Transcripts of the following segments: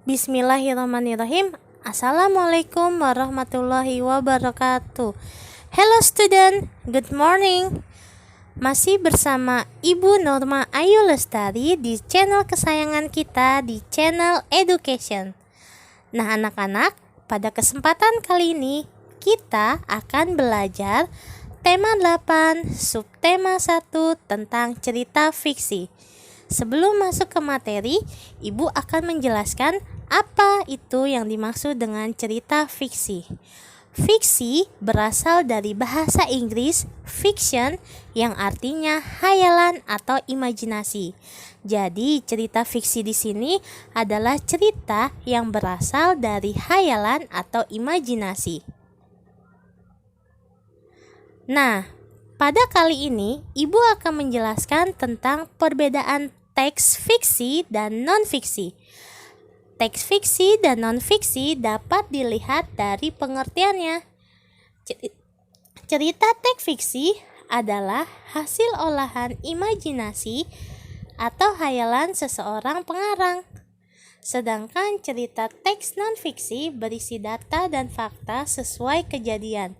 Bismillahirrahmanirrahim. Assalamualaikum warahmatullahi wabarakatuh. Hello student, good morning. Masih bersama Ibu Norma Ayu Lestari di channel kesayangan kita, di channel Education. Nah anak-anak, pada kesempatan kali ini kita akan belajar tema 8, subtema 1 tentang cerita fiksi. Sebelum masuk ke materi, Ibu akan menjelaskan apa itu yang dimaksud dengan cerita fiksi. Fiksi berasal dari bahasa Inggris fiction yang artinya khayalan atau imajinasi. Jadi, cerita fiksi di sini adalah cerita yang berasal dari khayalan atau imajinasi. Nah, pada kali ini Ibu akan menjelaskan tentang perbedaan teks fiksi dan non-fiksi. Teks fiksi dan non-fiksi dapat dilihat dari pengertiannya. Cerita teks fiksi adalah hasil olahan imajinasi atau khayalan seseorang pengarang. Sedangkan cerita teks non-fiksi berisi data dan fakta sesuai kejadian.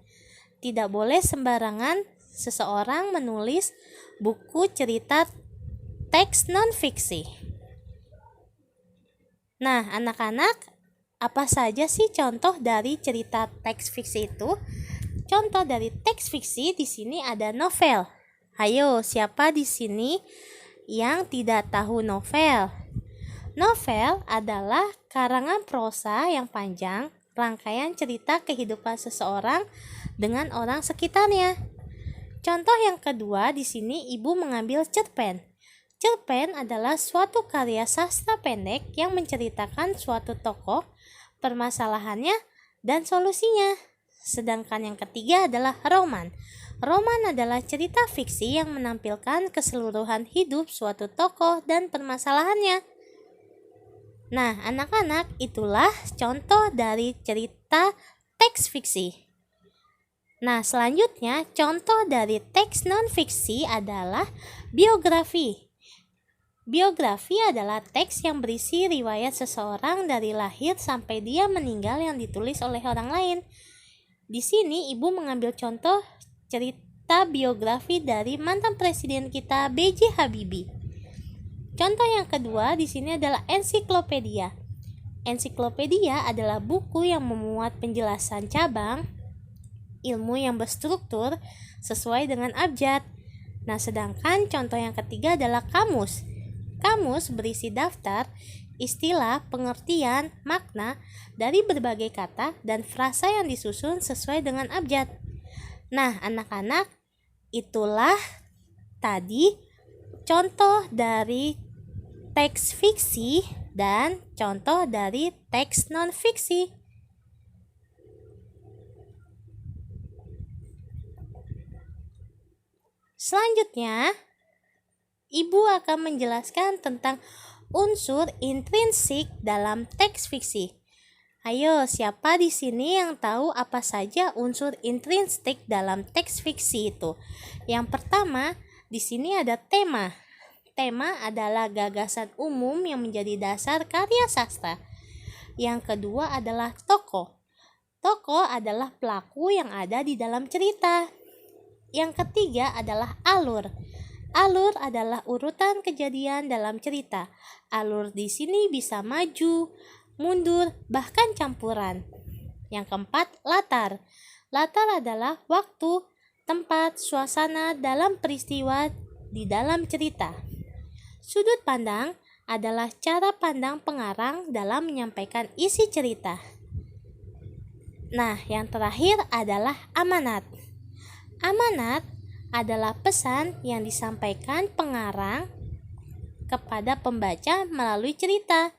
Tidak boleh sembarangan seseorang menulis buku cerita teks non-fiksi. Nah, anak-anak, apa saja sih contoh dari cerita teks fiksi itu? Contoh dari teks fiksi di sini ada novel. Ayo, siapa di sini yang tidak tahu novel? Novel adalah karangan prosa yang panjang, rangkaian cerita kehidupan seseorang dengan orang sekitarnya. Contoh yang kedua di sini Ibu mengambil cerpen. Cerpen adalah suatu karya sastra pendek yang menceritakan suatu tokoh, permasalahannya, dan solusinya. Sedangkan yang ketiga adalah roman. Roman adalah cerita fiksi yang menampilkan keseluruhan hidup suatu tokoh dan permasalahannya. Nah, anak-anak, itulah contoh dari cerita teks fiksi. Nah, selanjutnya contoh dari teks non-fiksi adalah biografi. Biografi adalah teks yang berisi riwayat seseorang dari lahir sampai dia meninggal yang ditulis oleh orang lain. Di sini Ibu mengambil contoh cerita biografi dari mantan presiden kita B.J. Habibie. Contoh yang kedua di sini adalah ensiklopedia. Ensiklopedia adalah buku yang memuat penjelasan cabang ilmu yang berstruktur sesuai dengan abjad. Nah, sedangkan contoh yang ketiga adalah kamus. Kamus berisi daftar, istilah, pengertian, makna dari berbagai kata dan frasa yang disusun sesuai dengan abjad. Nah, anak-anak, itulah tadi contoh dari teks fiksi dan contoh dari teks non-fiksi. Selanjutnya, Ibu akan menjelaskan tentang unsur intrinsik dalam teks fiksi. Ayo, siapa di sini yang tahu apa saja unsur intrinsik dalam teks fiksi itu? Yang pertama, di sini ada tema. Tema adalah gagasan umum yang menjadi dasar karya sastra. Yang kedua adalah tokoh. Tokoh adalah pelaku yang ada di dalam cerita. Yang ketiga adalah alur. Alur adalah urutan kejadian dalam cerita. Alur di sini bisa maju, mundur, bahkan campuran. Yang keempat, latar. Latar adalah waktu, tempat, suasana dalam peristiwa di dalam cerita. Sudut pandang adalah cara pandang pengarang dalam menyampaikan isi cerita. Nah, yang terakhir adalah amanat. Amanat adalah pesan yang disampaikan pengarang kepada pembaca melalui cerita.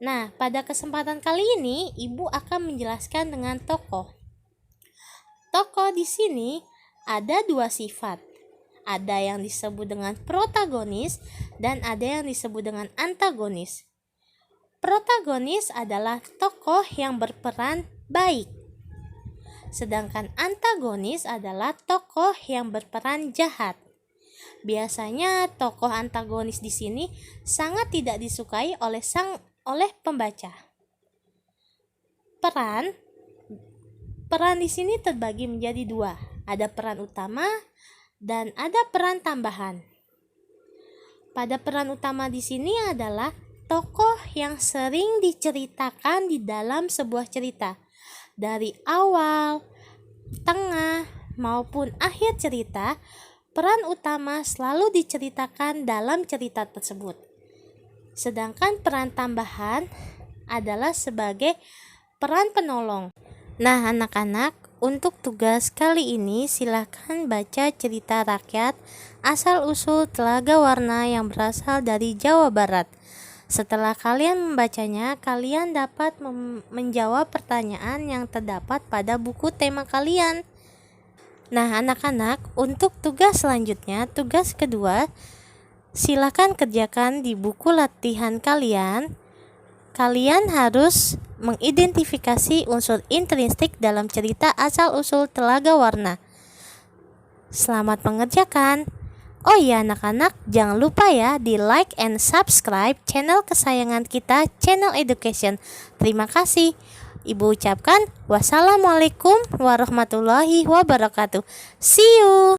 Nah, pada kesempatan kali ini Ibu akan menjelaskan dengan tokoh. Tokoh di sini ada dua sifat. Ada yang disebut dengan protagonis dan ada yang disebut dengan antagonis. Protagonis adalah tokoh yang berperan baik. Sedangkan antagonis adalah tokoh yang berperan jahat. Biasanya tokoh antagonis di sini sangat tidak disukai oleh pembaca. Peran di sini terbagi menjadi dua. Ada peran utama dan ada peran tambahan. Pada peran utama di sini adalah tokoh yang sering diceritakan di dalam sebuah cerita. Dari awal, tengah, maupun akhir cerita, peran utama selalu diceritakan dalam cerita tersebut. Sedangkan peran tambahan adalah sebagai peran penolong. Nah, anak-anak, untuk tugas kali ini silakan baca cerita rakyat asal-usul Telaga Warna yang berasal dari Jawa Barat. Setelah kalian membacanya, kalian dapat menjawab pertanyaan yang terdapat pada buku tema kalian. Nah, anak-anak, untuk tugas selanjutnya, tugas kedua, silakan kerjakan di buku latihan kalian. Kalian harus mengidentifikasi unsur intrinsik dalam cerita asal-usul Telaga Warna. Selamat mengerjakan. Oh iya anak-anak, jangan lupa ya di like and subscribe channel kesayangan kita, Channel Education. Terima kasih. Ibu ucapkan wassalamualaikum warahmatullahi wabarakatuh. See you.